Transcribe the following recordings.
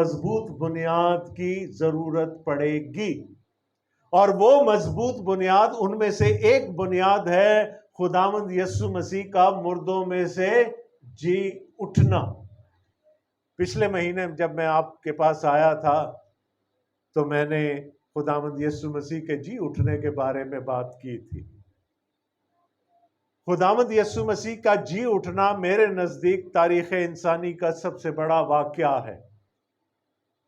मजबूत बुनियाद की जरूरत पड़ेगी। और वो मजबूत बुनियाद, उनमें से एक बुनियाद है खुदावंद यीशु मसीह का मुर्दों में से जी उठना। पिछले महीने जब मैं आपके पास आया था तो मैंने खुदावंद यीशु मसीह के जी उठने के बारे में बात की थी। खुदावंद यीशु मसीह का जी उठना मेरे नजदीक तारीख इंसानी का सबसे बड़ा वाकया है।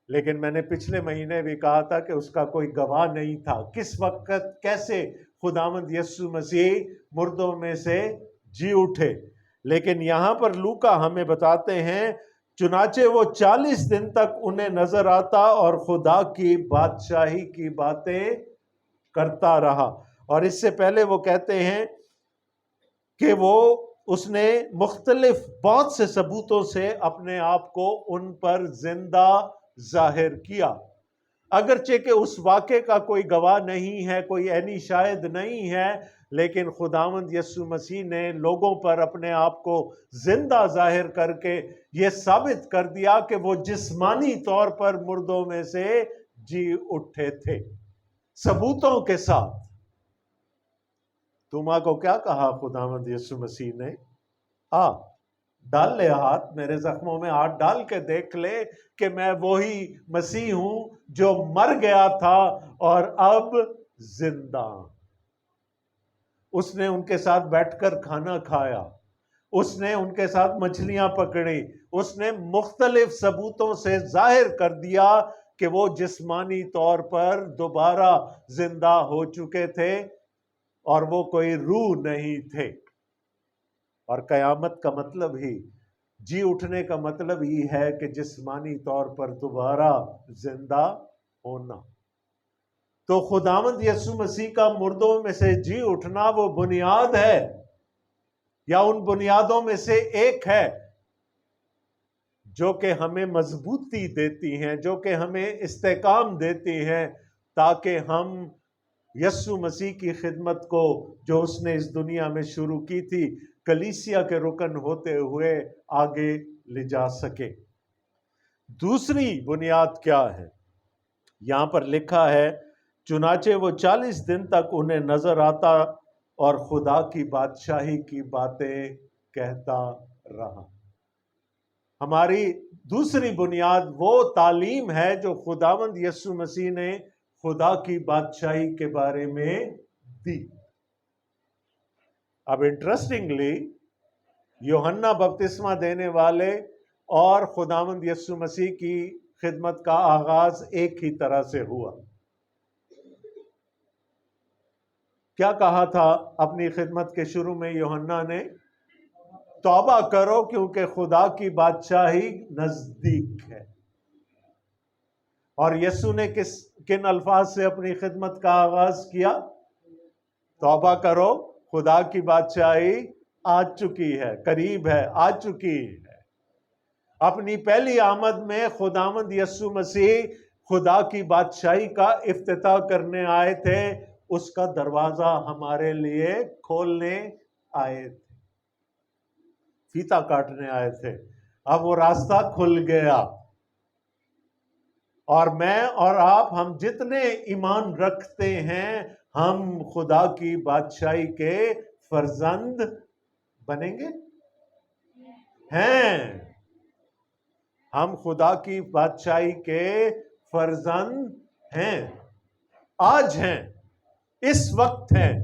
लेकिन मैंने पिछले महीने भी कहा था कि उसका कोई गवाह नहीं था। किस वक्त कैसे खुदावंद यीशु मसीह मुर्दों में से जी उठे। लेकिन यहां पर लूका हमें बताते हैं, चुनाचे वो 40 दिन तक उन्हें नजर आता और खुदा की बादशाही की बातें करता रहा। और इससे पहले वो कहते हैं कि उसने मुख्तलिफ बहुत से सबूतों से अपने आप को उन पर जिंदा जाहिर किया। अगरचे कि उस वाक़े का कोई गवाह नहीं है, कोई ऐनी शायद नहीं है, लेकिन खुदावंद यीशु मसीह ने लोगों पर अपने आप को जिंदा जाहिर करके ये साबित कर दिया कि वो जिस्मानी तौर पर मुर्दों में से जी उठे थे, सबूतों के साथ। तुमा को क्या कहा खुदावंद यीशु मसीह ने? डाल ले हाथ, मेरे जख्मों में हाथ डाल के देख ले कि मैं वही मसीह हूं जो मर गया था और अब जिंदा। उसने उनके साथ बैठकर खाना खाया, उसने उनके साथ मछलियां पकड़ी, उसने मुख्तलिफ सबूतों से जाहिर कर दिया कि वो जिस्मानी तौर पर दोबारा जिंदा हो चुके थे और वो कोई रूह नहीं थे। और कयामत का मतलब ही, जी उठने का मतलब ही है कि जिस्मानी तौर पर दोबारा जिंदा होना। तो खुदावंद यीशु मसीह का मुर्दों में से जी उठना वो बुनियाद है, या उन बुनियादों में से एक है जो कि हमें मजबूती देती हैं, जो कि हमें इस्तेकाम देती हैं, ताकि हम यीशु मसीह की खिदमत को जो उसने इस दुनिया में शुरू की थी, कलीसिया के रुकन होते हुए आगे ले जा सके। दूसरी बुनियाद क्या है? यहां पर लिखा है, चुनाचे वो 40 दिन तक उन्हें नजर आता और खुदा की बादशाही की बातें कहता रहा। हमारी दूसरी बुनियाद वो तालीम है जो खुदावंद यीशु मसीह ने खुदा की बादशाही के बारे में दी। अब इंटरेस्टिंगली, यूहन्ना बपतिस्मा देने वाले और खुदावंद यीशु मसीह की खिदमत का आगाज एक ही तरह से हुआ। क्या कहा था अपनी खिदमत के शुरू में यूहन्ना ने? तौबा करो क्योंकि खुदा की बादशाही नजदीक है। और यीशु ने किन अल्फाज से अपनी खिदमत का आगाज किया? तौबा करो, खुदा की बादशाही आ चुकी है, करीब है, आ चुकी है। अपनी पहली आमद में खुदावंद यीशु मसीह खुदा की बादशाही का इफ्तिताह करने आए थे, उसका दरवाजा हमारे लिए खोलने आए थे, फीता काटने आए थे। अब वो रास्ता खुल गया और मैं और आप, हम जितने ईमान रखते हैं, हम खुदा की बादशाही के फर्जंद बनेंगे हैं। हम खुदा की बादशाही के फर्जंद हैं, आज हैं, इस वक्त हैं।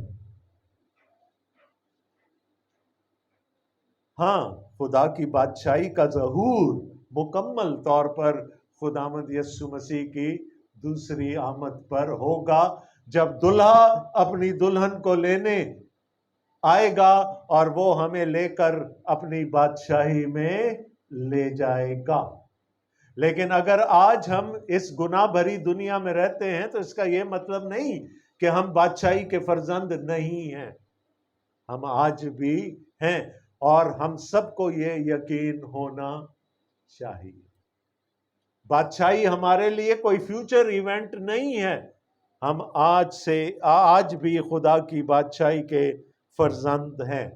हाँ, खुदा की बादशाही का ज़हूर मुकम्मल तौर पर खुदावंद यीशु मसीह की दूसरी आमद पर होगा, जब दुल्हा अपनी दुल्हन को लेने आएगा और वो हमें लेकर अपनी बादशाही में ले जाएगा। लेकिन अगर आज हम इस गुनाह भरी दुनिया में रहते हैं तो इसका यह मतलब नहीं कि हम बादशाही के फर्जंद नहीं हैं। हम आज भी हैं और हम सबको ये यकीन होना चाहिए। बादशाही हमारे लिए कोई फ्यूचर इवेंट नहीं है। हम आज भी खुदा की बादशाही के फर्जंद हैं।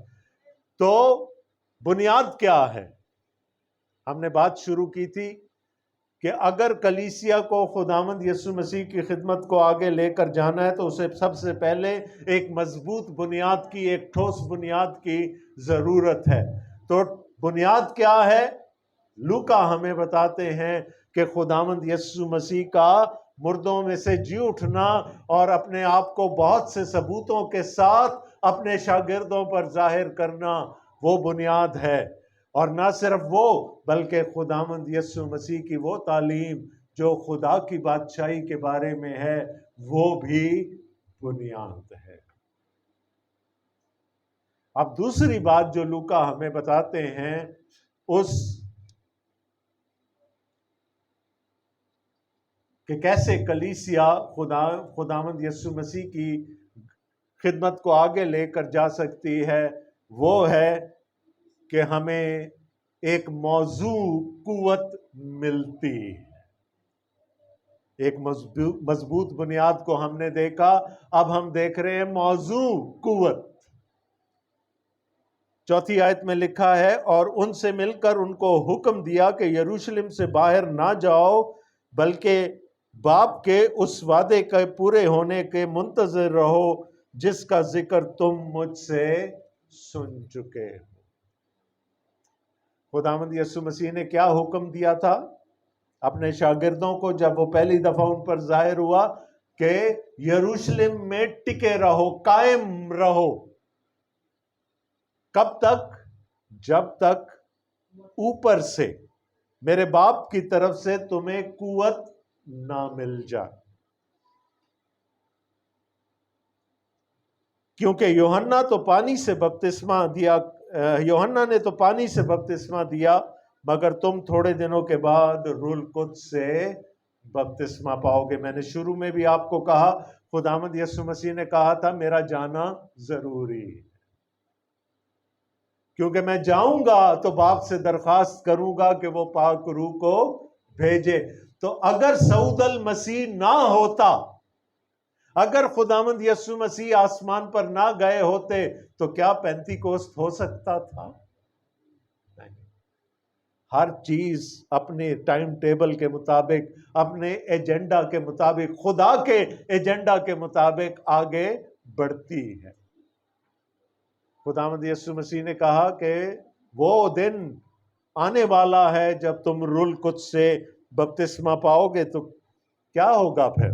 तो बुनियाद क्या है? हमने बात शुरू की थी कि अगर कलीसिया को खुदावंद यीशु मसीह की खिदमत को आगे लेकर जाना है तो उसे सबसे पहले एक मजबूत बुनियाद की, एक ठोस बुनियाद की ज़रूरत है। तो बुनियाद क्या है? लूका हमें बताते हैं कि खुदावंद यीशु मसीह का मुर्दों में से जी उठना और अपने आप को बहुत से सबूतों के साथ अपने शागिर्दों पर जाहिर करना, वो बुनियाद है। और ना सिर्फ वो, बल्कि खुदावंद यीशु मसीह की वो तालीम जो खुदा की बादशाही के बारे में है, वो भी बुनियाद है। अब दूसरी बात जो लूका हमें बताते हैं, उस कि कैसे कलीसिया खुदावंद यीशु मसीह की खिदमत को आगे लेकर जा सकती है, वो है कि हमें एक मौजू कुव्वत मिलती है। एक मजबूत बुनियाद को हमने देखा, अब हम देख रहे हैं मौजू कुव्वत। चौथी आयत में लिखा है, और उनसे मिलकर उनको हुक्म दिया कि यरूशलेम से बाहर ना जाओ, बल्कि बाप के उस वादे के पूरे होने के मुंतजर रहो जिसका जिक्र तुम मुझसे सुन चुके हो। खुदावंद यीशु मसीह ने क्या हुक्म दिया था अपने शागिर्दों को जब वो पहली दफा उन पर जाहिर हुआ कि यरूशलेम में टिके रहो, कायम रहो। कब तक? जब तक ऊपर से, मेरे बाप की तरफ से तुम्हें कुव्वत ना मिल जाए। क्योंकि यूहन्ना तो पानी से बपतिस्मा दिया, यूहन्ना ने तो पानी से बपतिस्मा दिया, मगर तुम थोड़े दिनों के बाद रूह कुद्स से बपतिस्मा पाओगे। मैंने शुरू में भी आपको कहा, खुदावंद यीशु मसीह ने कहा था मेरा जाना जरूरी है, क्योंकि मैं जाऊंगा तो बाप से दरखास्त करूंगा कि वो पाक रूह को भेजे। तो अगर सऊदल मसीह ना होता, अगर खुदावंद यीशु मसीह आसमान पर ना गए होते, तो क्या पेंतीकोस्त हो सकता था? नहीं। हर चीज अपने टाइम टेबल के मुताबिक, अपने एजेंडा के मुताबिक, खुदा के एजेंडा के मुताबिक आगे बढ़ती है। खुदावंद यीशु मसीह ने कहा कि वो दिन आने वाला है जब तुम रूह कुद्स से बपतिस्मा पाओगे। तो क्या होगा फिर?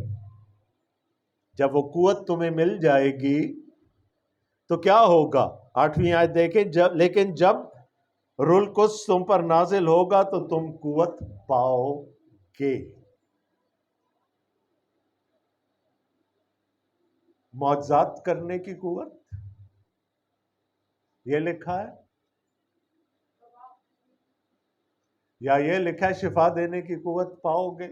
जब वो कुव्वत तुम्हें मिल जाएगी तो क्या होगा? 8वीं आयत देखें, लेकिन जब रूह कुद्स तुम पर नाजिल होगा तो तुम कुव्वत पाओगे। मौजज़ात करने की कुव्वत, ये लिखा है, या ये लिखा है शिफा देने की कुव्वत पाओगे?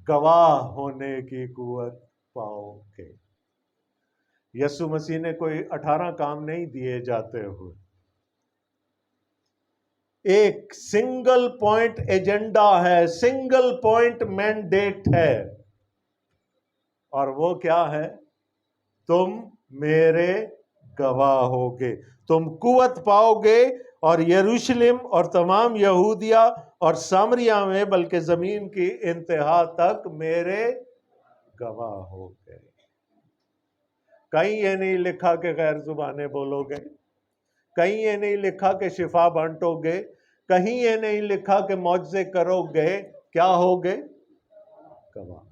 गवाह होने की कुव्वत पाओगे। यीशु मसीह ने कोई 18 काम नहीं दिए जाते हुए, एक सिंगल पॉइंट एजेंडा है, सिंगल पॉइंट मैंडेट है, और वो क्या है? तुम मेरे गवाह होगे, तुम कुव्वत पाओगे और यरूशलेम और तमाम यहूदिया और सामरिया में, बल्कि जमीन की इंतहा तक मेरे गवाह होगे। कहीं ये नहीं लिखा कि गैर जुबानें बोलोगे, कहीं ये नहीं लिखा कि शिफा बांटोगे, कहीं ये नहीं लिखा कि मौजज़े करोगे। क्या होगे? गवाह।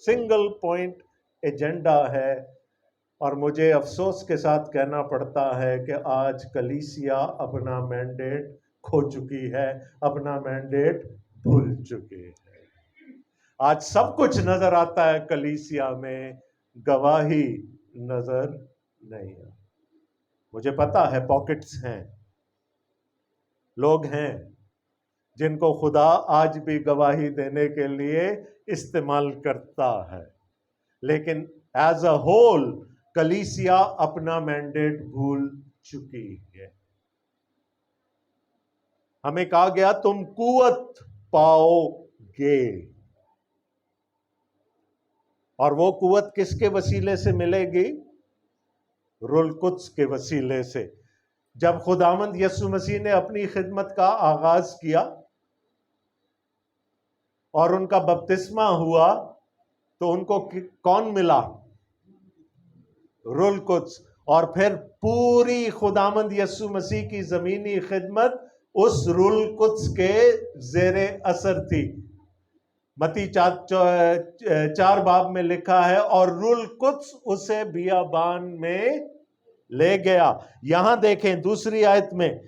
सिंगल पॉइंट एजेंडा है। और मुझे अफसोस के साथ कहना पड़ता है कि आज कलीसिया अपना मैंडेट खो चुकी है, अपना मैंडेट भूल चुकी है। आज सब कुछ नजर आता है कलीसिया में, गवाही नजर नहीं है। मुझे पता है पॉकेट्स हैं, लोग हैं जिनको खुदा आज भी गवाही देने के लिए इस्तेमाल करता है, लेकिन एज अ होल कलीसिया अपना मैंडेट भूल चुकी है। हमें कहा गया तुम कुव्वत पाओगे, और वो कुव्वत किसके वसीले से मिलेगी? रूह कुद्स के वसीले से। जब खुदावंद यीशु मसीह ने अपनी खिदमत का आगाज किया और उनका बपतिस्मा हुआ, तो उनको कौन मिला? Rule Quds. और फिर पूरी खुदावंद यीशु मसीह की जमीनी खिदमत उस रूल कुद्स के जेरे असर थी। मत्ती 4 बाब में लिखा है, और रूल कुद्स उसे बियाबान में ले गया। यहां देखें दूसरी आयत में,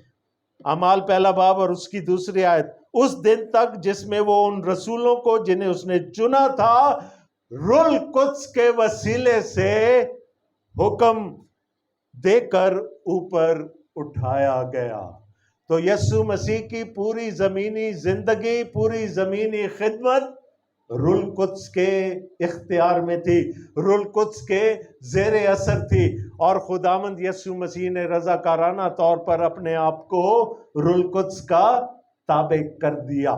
अमाल 1 बाब और उसकी दूसरी आयत, उस दिन तक जिसमें वो उन रसूलों को जिन्हें उसने चुना था रूल कुद्स के वसीले से हुक्म देकर ऊपर उठाया गया। तो यीशु मसीह की पूरी जमीनी जिंदगी, पूरी जमीनी खिदमत रूल कुद्स के इख्तियार में थी, रूल कुद्स के जेरे असर थी। और खुदावंद यीशु मसीह ने रजाकाराना तौर पर अपने आप को रूल कुद्स का ताबे कर दिया।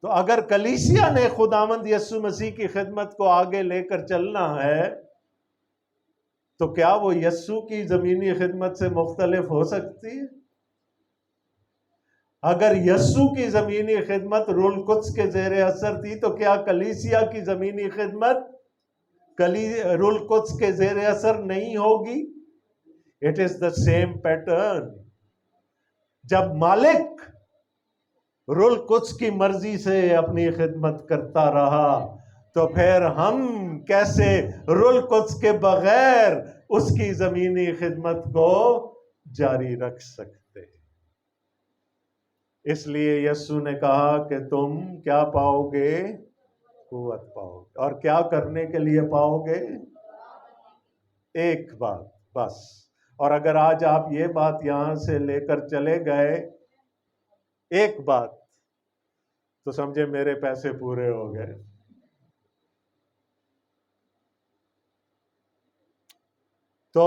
तो अगर कलीसिया ने खुदावंद यीशु मसीह की खिदमत को आगे लेकर चलना है, तो क्या वो यीशु की जमीनी खिदमत से मुख्तलिफ हो सकती है? अगर यीशु की जमीनी खिदमत रूल कुद्स के जेरे असर थी, तो क्या कलीसिया की जमीनी खिदमत रूल कुद्स के जेरे असर नहीं होगी? It is the same pattern. जब मालिक रूल कुद्स की मर्जी से अपनी खिदमत करता रहा, तो फिर हम कैसे रूल कुद्स के बगैर उसकी जमीनी खिदमत को जारी रख सकते? इसलिए यीशु ने कहा कि तुम क्या पाओगे? कुव्वत पाओगे। और क्या करने के लिए पाओगे? एक बात बस। और अगर आज आप ये बात यहां से लेकर चले गए, एक बात, तो समझे मेरे पैसे पूरे हो गए। तो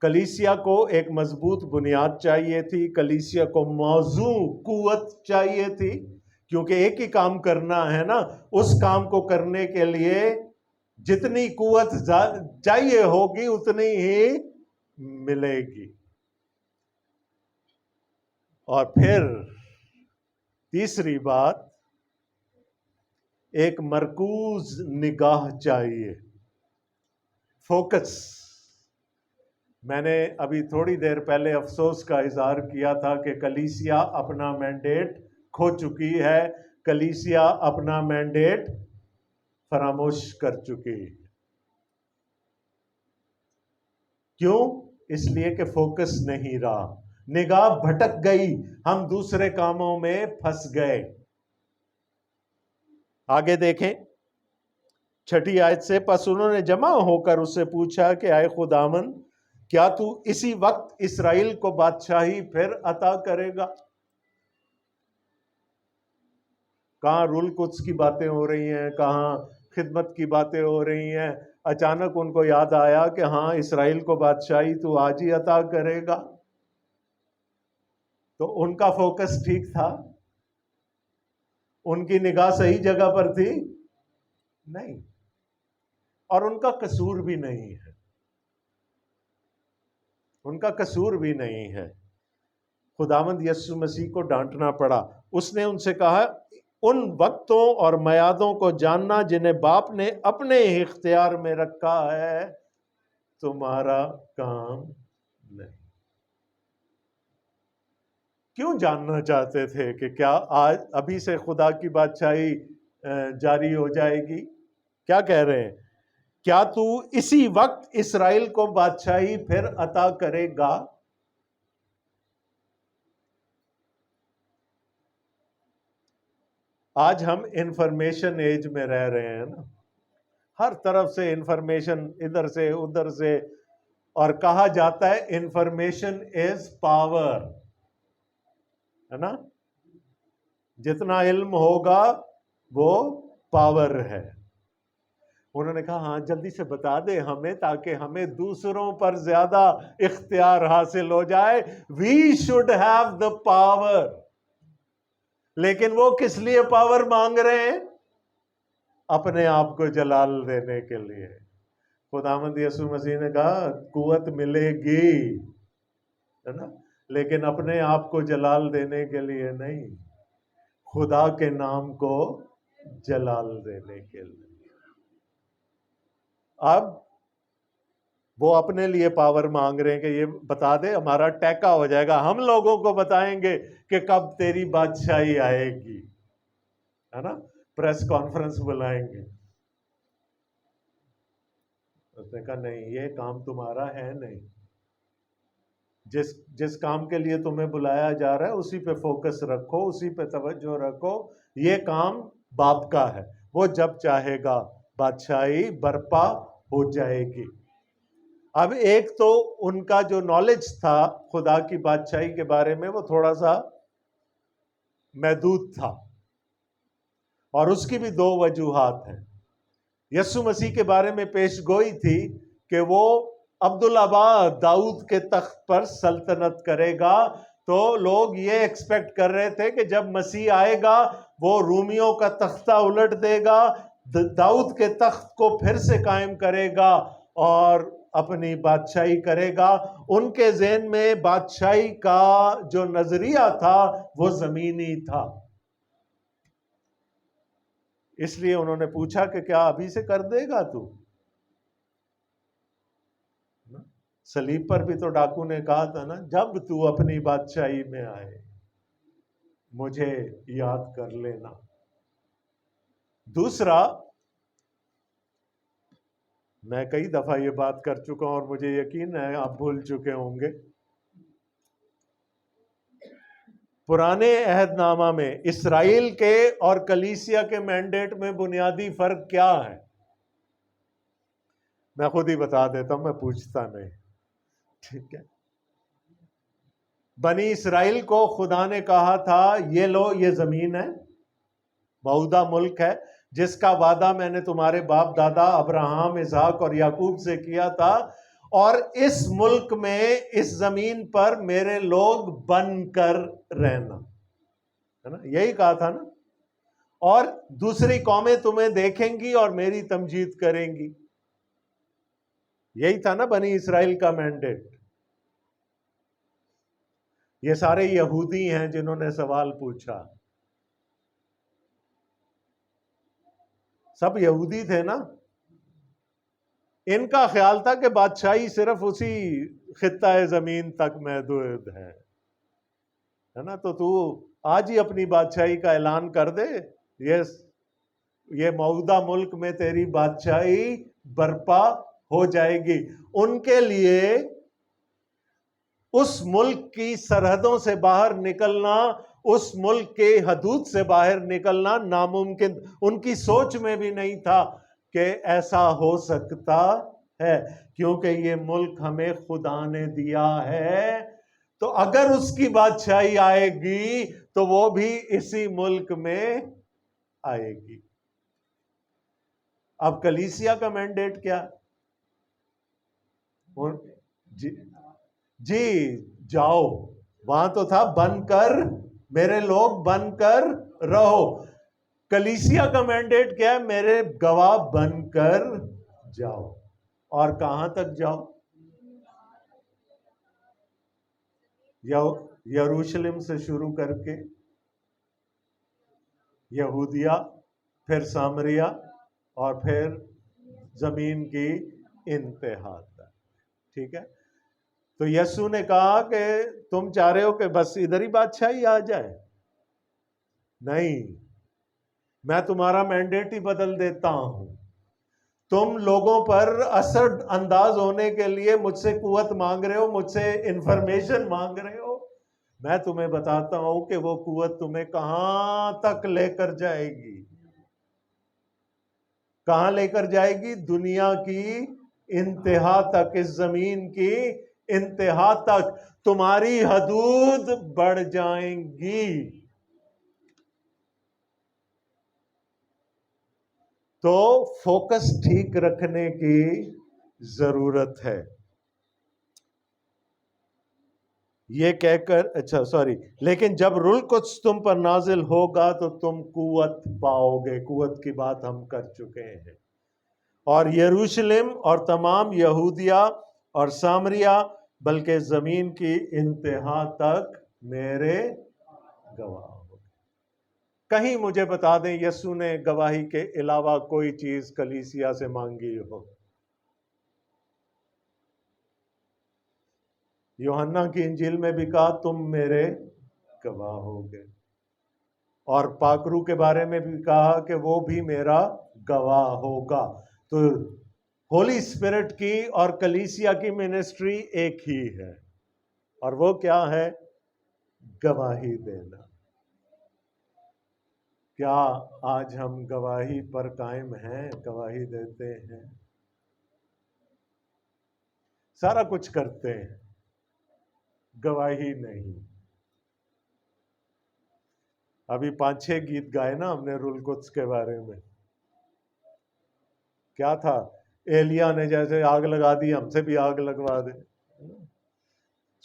कलीसिया को एक मजबूत बुनियाद चाहिए थी, कलीसिया को मौजू कुव्वत चाहिए थी, क्योंकि एक ही काम करना है ना। उस काम को करने के लिए जितनी कुव्वत चाहिए होगी उतनी ही मिलेगी। और फिर तीसरी बात, एक मरकूज निगाह चाहिए, फोकस। मैंने अभी थोड़ी देर पहले अफसोस का इजहार किया था कि कलीसिया अपना मैंडेट खो चुकी है, कलीसिया अपना मैंडेट फरामोश कर चुकी है। क्यों? इसलिए कि फोकस नहीं रहा, निगाह भटक गई, हम दूसरे कामों में फंस गए। आगे देखें 6 आयत से, पस उन्होंने जमा होकर उससे पूछा कि आए खुदावन, क्या तू इसी वक्त इस्राएल को बादशाही फिर अता करेगा? कहां रूल कुद्स की बातें हो रही हैं, कहां खिदमत की बातें हो रही हैं। अचानक उनको याद आया कि हाँ, इस्राएल को बादशाही तू आज ही अता करेगा। तो उनका फोकस ठीक था, उनकी निगाह सही जगह पर थी? नहीं। और उनका कसूर भी नहीं है, उनका कसूर भी नहीं है। खुदावंद यीशु मसीह को डांटना पड़ा। उसने उनसे कहा, उन वक्तों और मयादों को जानना जिन्हें बाप ने अपने इख्तियार में रखा है तुम्हारा काम नहीं। क्यों जानना चाहते थे कि क्या आज अभी से खुदा की बादशाही जारी हो जाएगी? क्या कह रहे हैं? क्या तू इसी वक्त इस्राएल को बादशाही फिर अता करेगा? आज हम इंफॉर्मेशन एज में रह रहे हैं ना, हर तरफ से इंफॉर्मेशन, इधर से उधर से, और कहा जाता है इंफॉर्मेशन इज पावर, है ना। जितना इल्म होगा वो पावर है। उन्होंने कहा हाँ जल्दी से बता दे हमें, ताकि हमें दूसरों पर ज्यादा इख्तियार हासिल हो जाए। We should have the power. लेकिन वो किस लिए पावर मांग रहे हैं? अपने आप को जलाल देने के लिए। खुदावंद यीशु मसीह ने कहा कुव्वत मिलेगी, है ना, लेकिन अपने आप को जलाल देने के लिए नहीं, खुदा के नाम को जलाल देने के लिए। अब वो अपने लिए पावर मांग रहे हैं कि ये बता दे, हमारा टैका हो जाएगा, हम लोगों को बताएंगे कि कब तेरी बादशाही आएगी, है ना, प्रेस कॉन्फ्रेंस बुलाएंगे। उसने कहा नहीं, ये काम तुम्हारा है नहीं, जिस काम के लिए तुम्हें बुलाया जा रहा है उसी पे फोकस रखो, उसी पे तवज्जो रखो, ये काम बाप का है, वो जब चाहेगा बादशाही बर्पा हो जाएगी। अब एक तो उनका जो नॉलेज था खुदा की बादशाही के बारे में वो थोड़ा सा महदूद था, और उसकी भी दो वजूहात हैं। यीशु मसीह के बारे में पेशगोई थी कि वो अब्दुल्लाबाद दाऊद के तख्त पर सल्तनत करेगा, तो लोग ये एक्सपेक्ट कर रहे थे कि जब मसीह आएगा वो रूमियों का तख्ता उलट देगा, दाऊद के तख्त को फिर से कायम करेगा और अपनी बादशाही करेगा। उनके ज़हन में बादशाही का जो नजरिया था वो जमीनी था, इसलिए उन्होंने पूछा कि क्या अभी से कर देगा तू? सलीब पर भी तो डाकू ने कहा था ना, जब तू अपनी बादशाही में आए मुझे याद कर लेना। दूसरा, मैं कई दफा ये बात कर चुका हूं और मुझे यकीन है आप भूल चुके होंगे, पुराने अहदनामा में इस्राएल के और कलीसिया के मैंडेट में बुनियादी फर्क क्या है? मैं खुद ही बता देता हूं, मैं पूछता नहीं, ठीक है। बनी इस्राएल को खुदा ने कहा था ये लो, ये जमीन है, मऊदा मुल्क है, जिसका वादा मैंने तुम्हारे बाप दादा अब्राहम, इसहाक और याकूब से किया था, और इस मुल्क में, इस जमीन पर मेरे लोग बनकर रहना, है ना, यही कहा था ना। और दूसरी कौमें तुम्हें देखेंगी और मेरी तमजीद करेंगी, यही था ना बनी इस्राएल का मैंडेट। ये सारे यहूदी हैं जिन्होंने सवाल पूछा, सब यहूदी थे ना। इनका ख्याल था कि बादशाही सिर्फ उसी खित्ता जमीन तक महदूद है ना, तो तू आज ही अपनी बादशाही का ऐलान कर दे, ये मऊदा मुल्क में तेरी बादशाही बर्पा हो जाएगी। उनके लिए उस मुल्क की सरहदों से बाहर निकलना, उस मुल्क के हदूद से बाहर निकलना नामुमकिन, उनकी सोच में भी नहीं था कि ऐसा हो सकता है, क्योंकि ये मुल्क हमें खुदा ने दिया है, तो अगर उसकी बादशाही आएगी तो वो भी इसी मुल्क में आएगी। अब कलीसिया का मैंडेट क्या? जी जाओ, वहां तो था बनकर, मेरे लोग बनकर रहो। कलीसिया का मैंडेट क्या है? मेरे गवाह बनकर जाओ। और कहां तक जाओ? यरूशलेम से शुरू करके यहूदिया, फिर सामरिया, और फिर जमीन की इंतहा तक, ठीक है। तो यीशु ने कहा कि तुम चाह रहे हो कि बस इधर ही बादशाही आ जाए? नहीं, मैं तुम्हारा मैंडेट ही बदल देता हूं। तुम लोगों पर असर अंदाज होने के लिए मुझसे कुव्वत मांग रहे हो, मुझसे इंफॉर्मेशन मांग रहे हो, मैं तुम्हें बताता हूं कि वो कुव्वत तुम्हें कहां तक लेकर जाएगी। कहां लेकर जाएगी? दुनिया की इंतहा तक, इस जमीन की इंतहा तक तुम्हारी हदूद बढ़ जाएंगी। तो फोकस ठीक रखने की जरूरत है। ये कहकर, अच्छा सॉरी, लेकिन जब रूल कुछ तुम पर नाजिल होगा तो तुम कुव्वत पाओगे। कुव्वत की बात हम कर चुके हैं। और यरूशलेम और तमाम यहूदिया और सामरिया, बल्कि जमीन की इंतहा तक मेरे गवाह हो। कहीं मुझे बता दें यीशु ने गवाही के अलावा कोई चीज कलीसिया से मांगी हो? यूहन्ना की इंजील में भी कहा तुम मेरे गवाह होगे, और पाकरू के बारे में भी कहा कि वो भी मेरा गवाह होगा। तो होली स्पिरिट की और कलीसिया की मिनिस्ट्री एक ही है, और वो क्या है? गवाही देना। क्या आज हम गवाही पर कायम हैं? गवाही देते हैं, सारा कुछ करते हैं, गवाही नहीं। अभी 5-6 गीत गाए ना हमने रुल कुद्स के बारे में। क्या था? एलिया ने जैसे आग लगा दी, हमसे भी आग लगवा दे,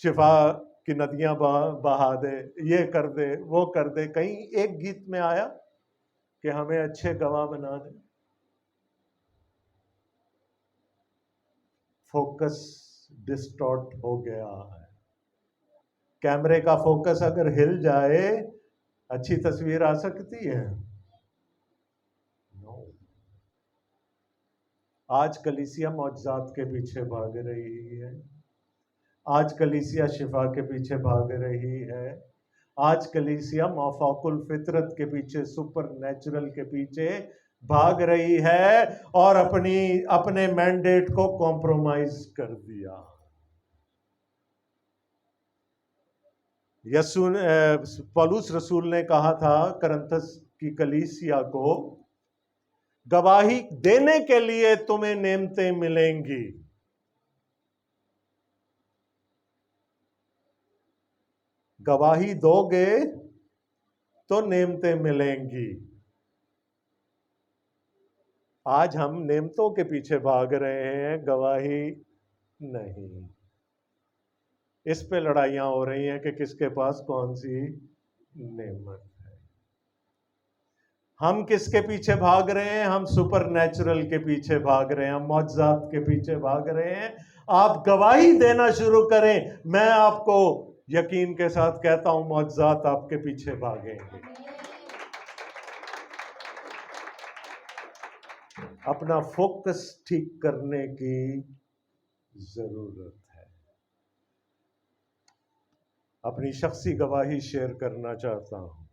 शिफा की नदियां बहा दे, ये कर दे, वो कर दे। कहीं एक गीत में आया कि हमें अच्छे गवाह बना दे? फोकस डिस्टॉर्ट हो गया है। कैमरे का फोकस अगर हिल जाए, अच्छी तस्वीर आ सकती है? नो। आज कलीसिया मौजज़ात के पीछे भाग रही है, आज कलीसिया शिफा के पीछे भाग रही है, आज कलीसिया मौफाकुल फितरत के पीछे, सुपर नेचुरल के पीछे भाग रही है, और अपने मैंडेट को कॉम्प्रोमाइज कर दिया। पौलुस रसूल ने कहा था करंथस की कलीसिया को, गवाही देने के लिए तुम्हें नेमतें मिलेंगी, गवाही दोगे तो नेमतें मिलेंगी। आज हम नेमतों के पीछे भाग रहे हैं, गवाही नहीं। इस पे लड़ाइयां हो रही हैं कि किसके पास कौन सी नेमत है। हम किसके पीछे भाग रहे हैं? हम सुपर नेचुरल के पीछे भाग रहे हैं, हम मौजज़ात के पीछे भाग रहे हैं। आप गवाही देना शुरू करें, मैं आपको यकीन के साथ कहता हूं मौजज़ात आपके पीछे भागेंगे। अपना फोकस ठीक करने की जरूरत है। अपनी शख्सी गवाही शेयर करना चाहता हूं।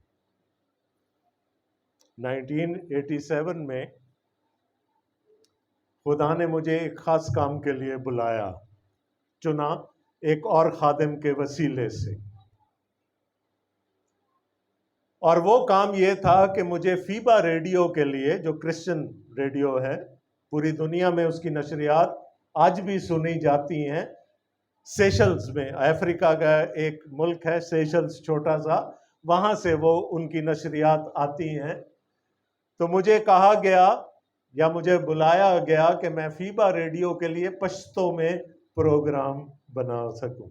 1987 में खुदा ने मुझे एक खास काम के लिए बुलाया, चुना एक और खादिम के वसीले से, और वो काम ये था कि मुझे फीबा रेडियो के लिए, जो क्रिश्चियन रेडियो है, पूरी दुनिया में उसकी नशरियात आज भी सुनी जाती हैं। सेशल्स में, अफ्रीका का एक मुल्क है सेशल्स, छोटा सा, वहां से वो उनकी नशरियात आती हैं। तो मुझे कहा गया या मुझे बुलाया गया कि मैं फीबा रेडियो के लिए पश्तो में प्रोग्राम बना सकूं।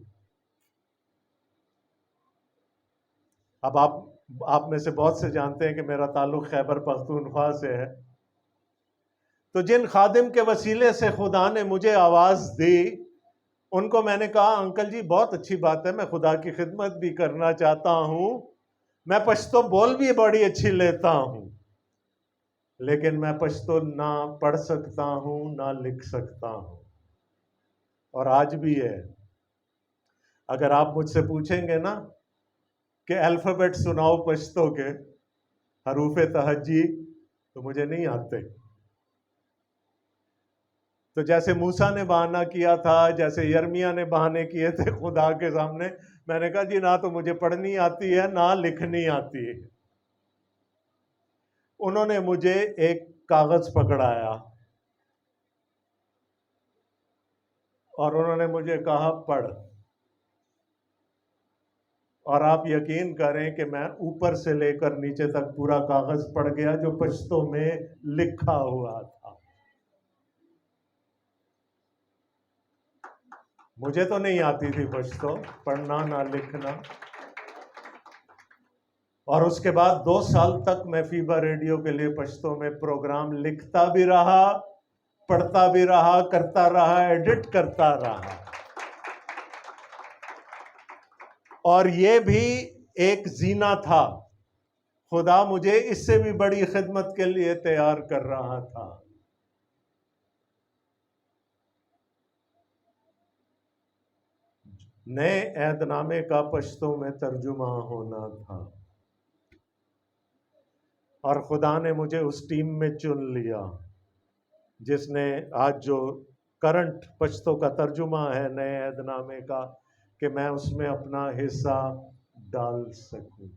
अब आप में से बहुत से जानते हैं कि मेरा ताल्लुक खैबर पख्तूनख्वा से है। तो जिन खादिम के वसीले से खुदा ने मुझे आवाज़ दी, उनको मैंने कहा, अंकल जी बहुत अच्छी बात है, मैं खुदा की खिदमत भी करना चाहता हूँ, मैं पश्तो बोल भी बड़ी अच्छी लेता हूँ, लेकिन मैं पश्तो ना पढ़ सकता हूँ ना लिख सकता हूँ। और आज भी है। अगर आप मुझसे पूछेंगे ना कि अल्फ़ाबेट सुनाओ पश्तो के, हरूफ़े तहज्जी, तो मुझे नहीं आते। तो जैसे मूसा ने बहाना किया था, जैसे यर्मिया ने बहाने किए थे खुदा के सामने, मैंने कहा जी ना तो मुझे पढ़नी आती है ना लिखनी आती है। उन्होंने मुझे एक कागज पकड़ाया और उन्होंने मुझे कहा पढ़, और आप यकीन करें कि मैं ऊपर से लेकर नीचे तक पूरा कागज पढ़ गया जो पश्तो में लिखा हुआ था। मुझे तो नहीं आती थी पश्तो पढ़ना ना लिखना। और उसके बाद 2 साल तक मैं फीबा रेडियो के लिए पश्तो में प्रोग्राम लिखता भी रहा, पढ़ता भी रहा, करता रहा, एडिट करता रहा। और ये भी एक जीना था, खुदा मुझे इससे भी बड़ी खिदमत के लिए तैयार कर रहा था। नए ऐदनामे का पश्तो में तर्जुमा होना था, और खुदा ने मुझे उस टीम में चुन लिया जिसने आज जो करंट पश्तो का तर्जुमा है नए ऐदनामे का, कि मैं उसमें अपना हिस्सा डाल सकूं।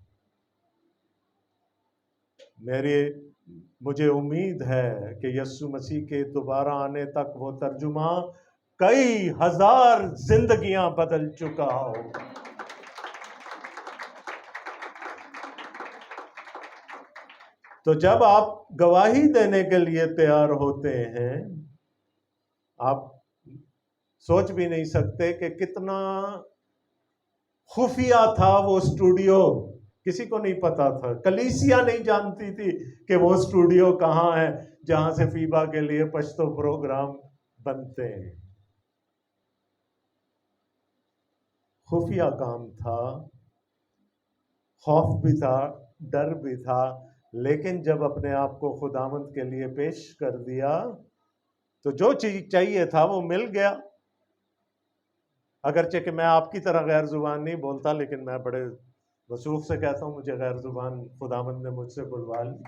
मुझे उम्मीद है कि यीशु मसीह के दोबारा आने तक वो तर्जुमा कई हजार जिंदगियां बदल चुका हो। तो जब आप गवाही देने के लिए तैयार होते हैं, आप सोच भी नहीं सकते कि कितना खुफिया था वो स्टूडियो। किसी को नहीं पता था, कलीसिया नहीं जानती थी कि वो स्टूडियो कहाँ है जहां से फीबा के लिए पश्तो प्रोग्राम बनते हैं। खुफिया काम था, खौफ भी था, डर भी था, लेकिन जब अपने आप को खुदावंद के लिए पेश कर दिया तो जो चीज चाहिए था वो मिल गया। अगरचे कि मैं आपकी तरह गैर जुबान नहीं बोलता, लेकिन मैं बड़े वसूख से कहता हूं, मुझे गैर जुबान खुदावंद ने मुझसे बुलवा ली।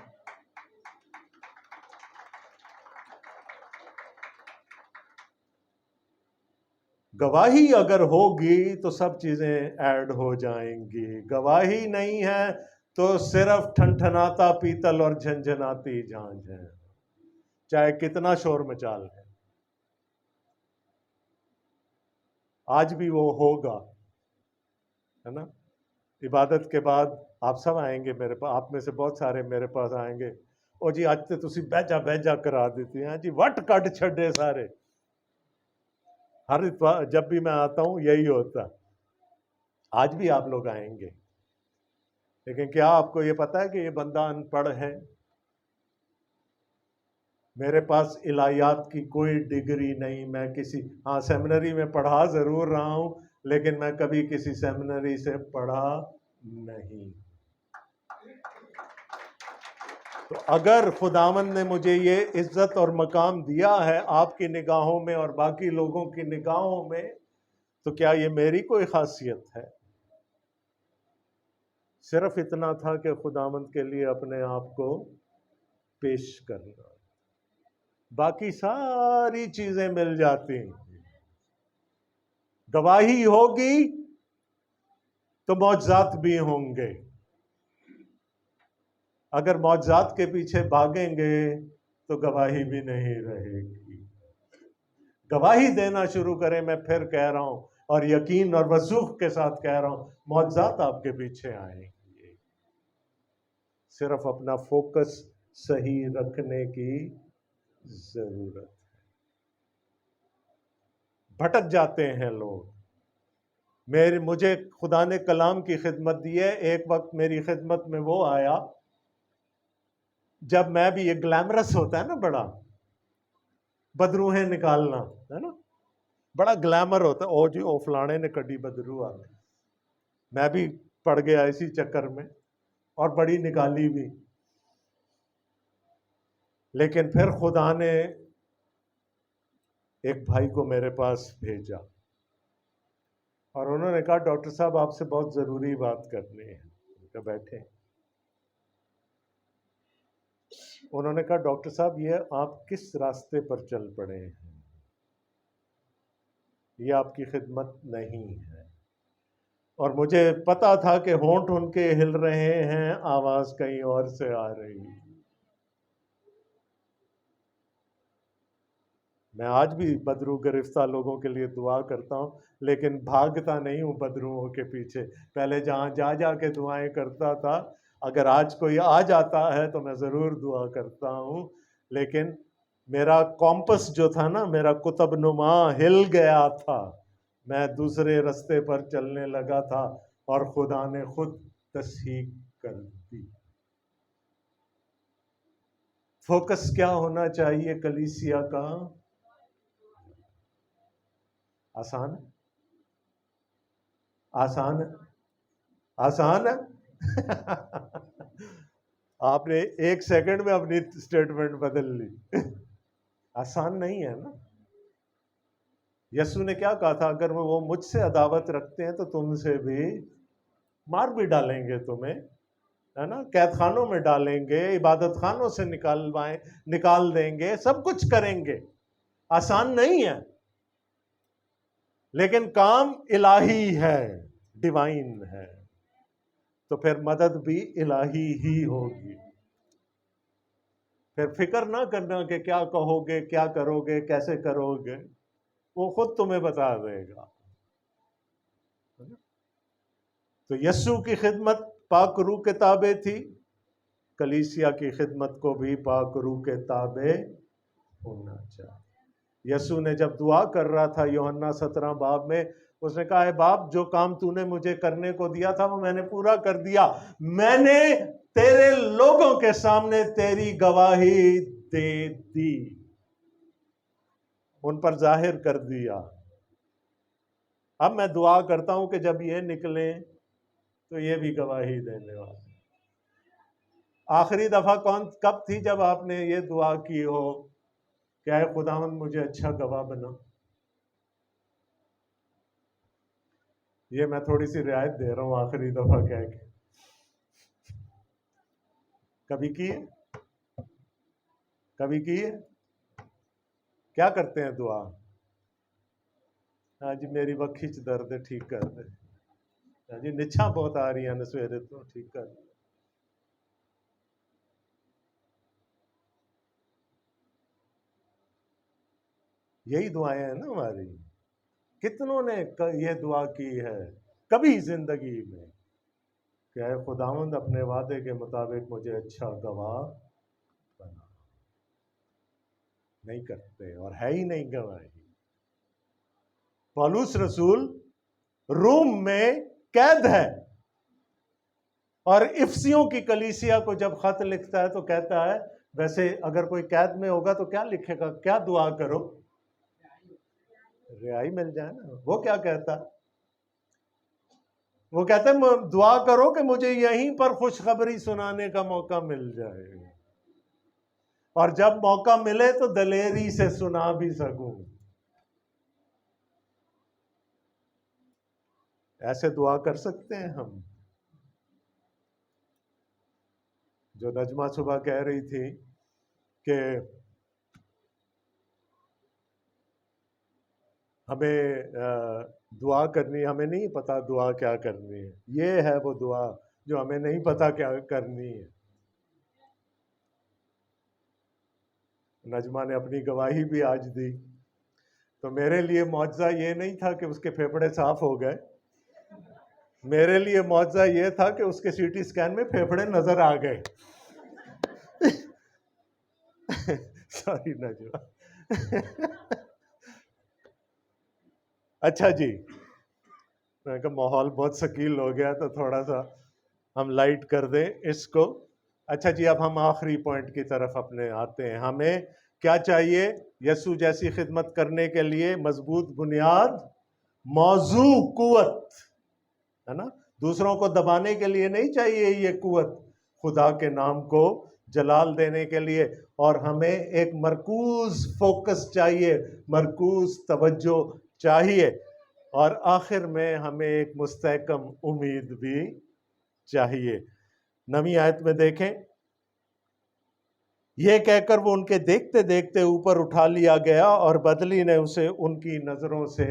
गवाही अगर होगी तो सब चीजें ऐड हो जाएंगी। गवाही नहीं है तो सिर्फ ठनठनाता पीतल और झंझनाती झांझ है, चाहे कितना शोर मचा ले। आज भी वो होगा, है ना। इबादत के बाद आप सब आएंगे मेरे पास, आप में से बहुत सारे मेरे पास आएंगे, ओ जी आज तो तुसी बहजा बहजा करा देती हैं जी, वट कट छड़े सारे। हर इतवार जब भी मैं आता हूं यही होता। आज भी आप लोग आएंगे, लेकिन क्या आपको ये पता है कि ये बंदा अनपढ़ है? मेरे पास इलाहियात की कोई डिग्री नहीं, मैं किसी सेमिनरी में पढ़ा जरूर रहा हूं, लेकिन मैं कभी किसी सेमिनरी से पढ़ा नहीं। तो अगर खुदावन ने मुझे ये इज्जत और मकाम दिया है आपकी निगाहों में और बाकी लोगों की निगाहों में, तो क्या ये मेरी कोई खासियत है? सिर्फ इतना था कि खुदावंद के लिए अपने आप को पेश करना, बाकी सारी चीजें मिल जाती। गवाही होगी तो मौजज़ात भी होंगे। अगर मौजज़ात के पीछे भागेंगे तो गवाही भी नहीं रहेगी। गवाही देना शुरू करें, मैं फिर कह रहा हूं और यकीन और वसूख के साथ कह रहा हूं, मौजज़ात आपके पीछे आएंगे। सिर्फ अपना फोकस सही रखने की जरूरत है। भटक जाते हैं लोग। मुझे खुदा ने कलाम की खिदमत दी है। एक वक्त मेरी खिदमत में वो आया जब मैं भी, ये ग्लैमरस होता है ना, बड़ा बदरूहें निकालना, है ना, बड़ा ग्लैमर होता है। ओ जी ओ फलाने ने कड़ी बदरू आ गई। मैं भी पड़ गया इसी चक्कर में और बड़ी निकाली भी। लेकिन फिर खुदा ने एक भाई को मेरे पास भेजा और उन्होंने कहा डॉक्टर साहब आपसे बहुत जरूरी बात करनी है। तो बैठे। उन्होंने कहा डॉक्टर साहब ये आप किस रास्ते पर चल पड़े हैं, ये आपकी खिदमत नहीं है। और मुझे पता था कि होंठ उनके हिल रहे हैं, आवाज कहीं और से आ रही है। मैं आज भी बदरू गिरफ्ता लोगों के लिए दुआ करता हूं, लेकिन भागता नहीं हूं बदरुओं के पीछे। पहले जहां जा जा के दुआएं करता था, अगर आज कोई आ जाता है तो मैं जरूर दुआ करता हूं। लेकिन मेरा कॉम्पस जो था ना, मेरा कुतुबनुमा हिल गया था। मैं दूसरे रास्ते पर चलने लगा था और खुदा ने खुद तस्हीक कर दी। फोकस क्या होना चाहिए कलीसिया का? आसान, आसान, आसान है। आपने एक सेकंड में अपनी स्टेटमेंट बदल ली। आसान नहीं है ना। यसु ने क्या कहा था? अगर वो मुझसे अदावत रखते हैं तो तुमसे भी मार भी डालेंगे तुम्हें, है ना, कैद खानों में डालेंगे, इबादत खानों से निकाल देंगे, सब कुछ करेंगे। आसान नहीं है, लेकिन काम इलाही है, डिवाइन है, तो फिर मदद भी इलाही ही होगी। फिर फिक्र ना करना कि क्या कहोगे, क्या करोगे, कैसे करोगे, वो खुद तुम्हें बता देगा। तो यस्सु की खिदमत पाक रूह के ताबे थी, कलीसिया की खिदमत को भी पाक रूह के ताबे होना चाहिए। यस्सु ने जब दुआ कर रहा था यूहन्ना 17 बाब में, उसने कहा है बाप, जो काम तूने मुझे करने को दिया था वो मैंने पूरा कर दिया, मैंने तेरे लोगों के सामने तेरी गवाही दे दी, उन पर जाहिर कर दिया। अब मैं दुआ करता हूं कि जब ये निकले तो ये भी गवाही देने वाले। आखिरी दफा कब थी जब आपने ये दुआ की हो, क्या है खुदावंद मुझे अच्छा गवाह बना? ये मैं थोड़ी सी रियायत दे रहा हूं, आखिरी दफा कह के। कभी की है? कभी की है? क्या करते हैं दुआ? हाँ जी, मेरी वखिच दर्द है, ठीक कर दे। हाँ जी, निछा बहुत आ रही है न सवेरे, तो ठीक कर दे। यही दुआएं हैं ना हमारी। कितनों ने ये दुआ की है कभी जिंदगी में, क्या है खुदावंद अपने वादे के मुताबिक मुझे अच्छा गवाह बना? नहीं करते, और है ही नहीं गवाही। पौलुस रसूल रोम में कैद है, और इफसियों की कलीसिया को जब खत लिखता है तो कहता है, वैसे अगर कोई कैद में होगा तो क्या लिखेगा, क्या दुआ करो? रिहाई मिल जाए ना। वो क्या कहता? वो कहते हैं दुआ करो कि मुझे यहीं पर खुशखबरी सुनाने का मौका मिल जाए, और जब मौका मिले तो दलेरी से सुना भी सकूं। ऐसे दुआ कर सकते हैं हम? जो नजमा सुबह कह रही थी कि हमें दुआ करनी, हमें नहीं पता दुआ क्या करनी है, ये है वो दुआ जो हमें नहीं पता क्या करनी है। नजमा ने अपनी गवाही भी आज दी। तो मेरे लिए मौजज़ा ये नहीं था कि उसके फेफड़े साफ हो गए, मेरे लिए मौजज़ा ये था कि उसके सीटी स्कैन में फेफड़े नजर आ गए। सॉरी नजमा। अच्छा जी, मैं कहा माहौल बहुत शकील हो गया तो थोड़ा सा हम लाइट कर दें इसको। अच्छा जी, अब हम आखिरी पॉइंट की तरफ अपने आते हैं। हमें क्या चाहिए यस्सु जैसी खिदमत करने के लिए? मजबूत बुनियाद, मौजू कुवत, है ना। दूसरों को दबाने के लिए नहीं चाहिए ये कुवत, खुदा के नाम को जलाल देने के लिए। और हमें एक मरकूज फोकस चाहिए, मरकूज तवज्जो चाहिए। और आखिर में हमें एक मुस्तहकम उम्मीद भी चाहिए। 9वीं आयत में देखें, यह कहकर वो उनके देखते देखते ऊपर उठा लिया गया और बदली ने उसे उनकी नजरों से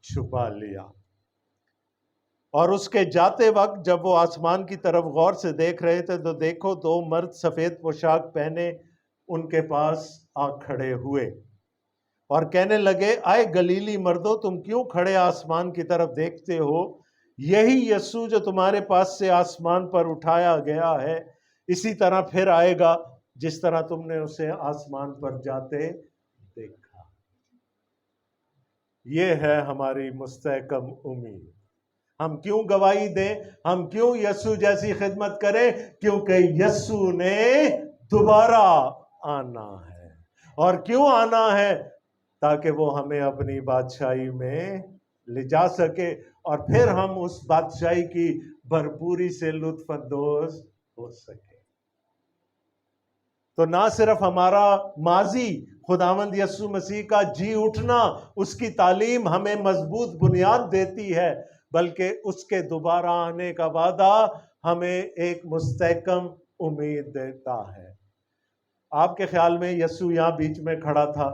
छुपा लिया। और उसके जाते वक्त जब वो आसमान की तरफ गौर से देख रहे थे तो देखो, 2 मर्द सफेद पोशाक पहने उनके पास आ खड़े हुए और कहने लगे, आए गलीली मर्दों, तुम क्यों खड़े आसमान की तरफ देखते हो? यही यस्सु जो तुम्हारे पास से आसमान पर उठाया गया है, इसी तरह फिर आएगा जिस तरह तुमने उसे आसमान पर जाते देखा। ये है हमारी मुस्तहकम उम्मीद। हम क्यों गवाही दें, हम क्यों यस्सु जैसी खिदमत करें? क्योंकि यस्सु ने दोबारा आना है। और क्यों आना है? ताकि वो हमें अपनी बादशाही में ले जा सके और फिर हम उस बादशाही की भरपूरी से लुत्फअंदोज हो सके। तो ना सिर्फ हमारा माजी खुदावंद यीशु मसीह का जी उठना, उसकी तालीम हमें मजबूत बुनियाद देती है, बल्कि उसके दोबारा आने का वादा हमें एक मुस्तहकम उम्मीद देता है। आपके ख्याल में यीशु यहां बीच में खड़ा था,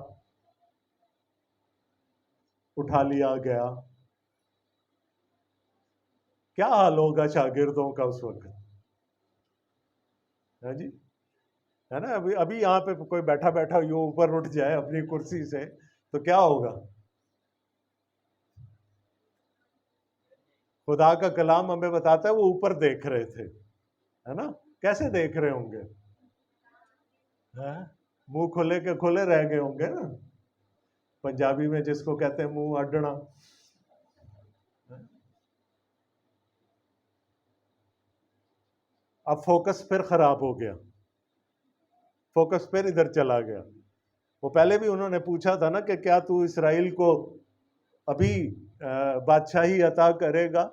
उठा लिया गया, क्या हाल होगा शागिर्दों का उस वक्त? है जी, है ना? अभी अभी यहां पे कोई बैठा बैठा यूं ऊपर उठ जाए अपनी कुर्सी से तो क्या होगा? खुदा का कलाम हमें बताता है वो ऊपर देख रहे थे, है ना? कैसे देख रहे होंगे? मुंह खुले के खुले रह गए होंगे ना, पंजाबी में जिसको कहते हैं मुंह अड्डना। अब फोकस फिर खराब हो गया, फोकस फिर इधर चला गया। वो पहले भी उन्होंने पूछा था ना कि क्या तू इस्राएल को अभी बादशाही अता करेगा?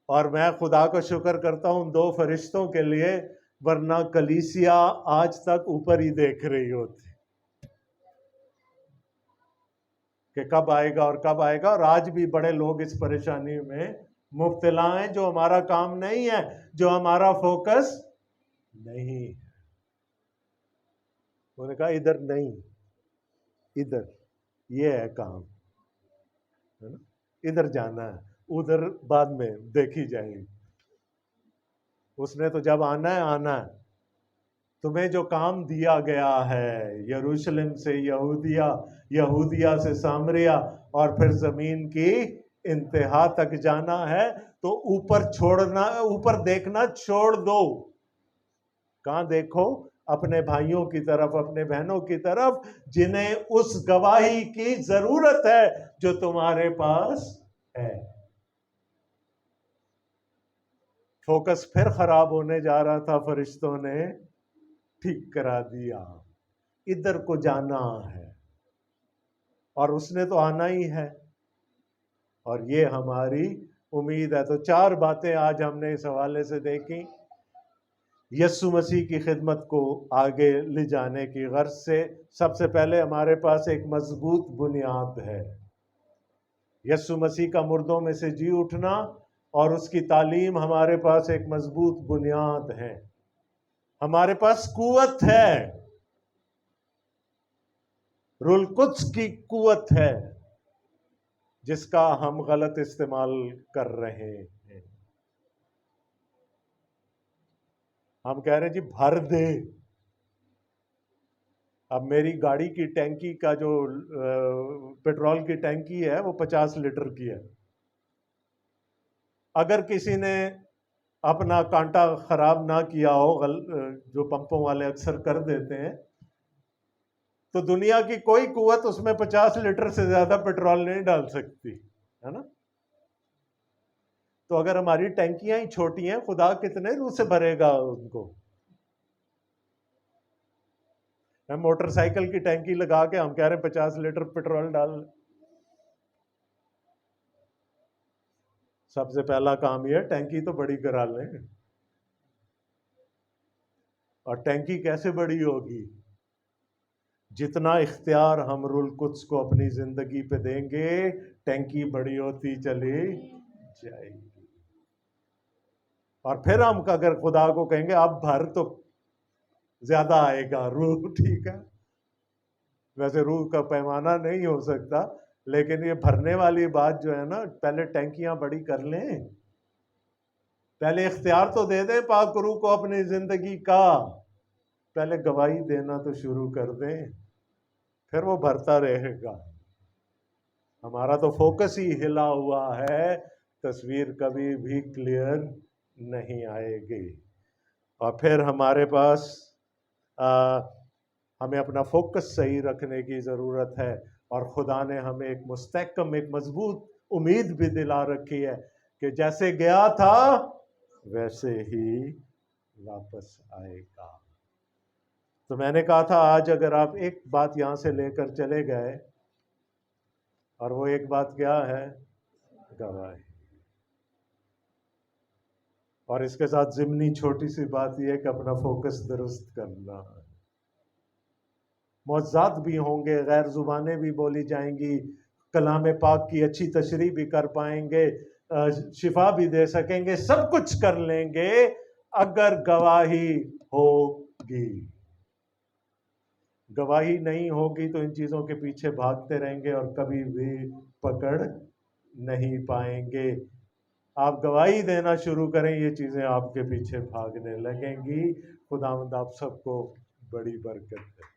और मैं खुदा का शुक्र करता हूं 2 फरिश्तों के लिए, वरना कलीसिया आज तक ऊपर ही देख रही होती कि कब आएगा और कब आएगा। और आज भी बड़े लोग इस परेशानी में मुब्तला हैं, जो हमारा काम नहीं है, जो हमारा फोकस नहीं है। उन्होंने कहा इधर नहीं, इधर ये है काम, है ना? इधर जाना है, उधर बाद में देखी जाएगी। उसने तो जब आना है आना है। तुम्हें जो काम दिया गया है यरूशलेम से यहूदिया, यहूदिया से सामरिया और फिर जमीन की इंतहा तक जाना है, तो ऊपर छोड़ना, ऊपर देखना छोड़ दो। कहां देखो? अपने भाइयों की तरफ, अपने बहनों की तरफ, जिन्हें उस गवाही की जरूरत है जो तुम्हारे पास है। फोकस फिर खराब होने जा रहा था, फरिश्तों ने ठीक करा दिया। इधर को जाना है और उसने तो आना ही है, और ये हमारी उम्मीद है। तो 4 बातें आज हमने इस हवाले से देखी। यीशु मसीह की खिदमत को आगे ले जाने की गर्ज से सबसे पहले हमारे पास एक मजबूत बुनियाद है। यीशु मसीह का मुर्दों में से जी उठना और उसकी तालीम हमारे पास एक मजबूत बुनियाद है। हमारे पास कुव्वत है, रुल कुद्स की कुव्वत है, जिसका हम गलत इस्तेमाल कर रहे हैं। हम कह रहे हैं जी भर दे। अब मेरी गाड़ी की टैंकी का जो पेट्रोल की टैंकी है वो 50 लीटर की है। अगर किसी ने अपना कांटा खराब ना किया हो, जो पंपों वाले अक्सर कर देते हैं, तो दुनिया की कोई कुव्वत उसमें 50 लीटर से ज्यादा पेट्रोल नहीं डाल सकती, है ना? तो अगर हमारी टैंकियां ही छोटी हैं, खुदा कितने रूह से भरेगा उनको? हम मोटरसाइकिल की टैंकी लगा के हम कह रहे हैं 50 लीटर पेट्रोल डाल। सबसे पहला काम यह, टैंकी तो बड़ी करा लें। और टैंकी कैसे बड़ी होगी? जितना इख्तियार हम रुल कुद्स को अपनी जिंदगी पे देंगे, टैंकी बड़ी होती चली जाएगी। और फिर हम अगर खुदा को कहेंगे अब भर, तो ज्यादा आएगा रूह, ठीक है। वैसे रूह का पैमाना नहीं हो सकता, लेकिन ये भरने वाली बात जो है ना, पहले टैंकियां बड़ी कर लें, पहले इख्तियार तो दे दें पाक रूह को अपनी जिंदगी का, पहले गवाही देना तो शुरू कर दें, फिर वो भरता रहेगा। हमारा तो फोकस ही हिला हुआ है, तस्वीर कभी भी क्लियर नहीं आएगी। और फिर हमारे पास हमें अपना फोकस सही रखने की ज़रूरत है, और खुदा ने हमें एक मुस्तहकम, एक मजबूत उम्मीद भी दिला रखी है कि जैसे गया था वैसे ही वापस आएगा। तो मैंने कहा था आज अगर आप एक बात यहां से लेकर चले गए, और वो एक बात क्या है? गवाही। और इसके साथ ज़िमनी छोटी सी बात यह है कि अपना फोकस दुरुस्त करना है। मौज़ात भी होंगे, गैर ज़ुबानें भी बोली जाएंगी, कलाम पाक की अच्छी तशरीह भी कर पाएंगे, शिफा भी दे सकेंगे, सब कुछ कर लेंगे अगर गवाही होगी। गवाही नहीं होगी तो इन चीज़ों के पीछे भागते रहेंगे और कभी भी पकड़ नहीं पाएंगे। आप गवाही देना शुरू करें, ये चीज़ें आपके पीछे भागने लगेंगी। खुदावंद आप सबको बड़ी बरकत दे।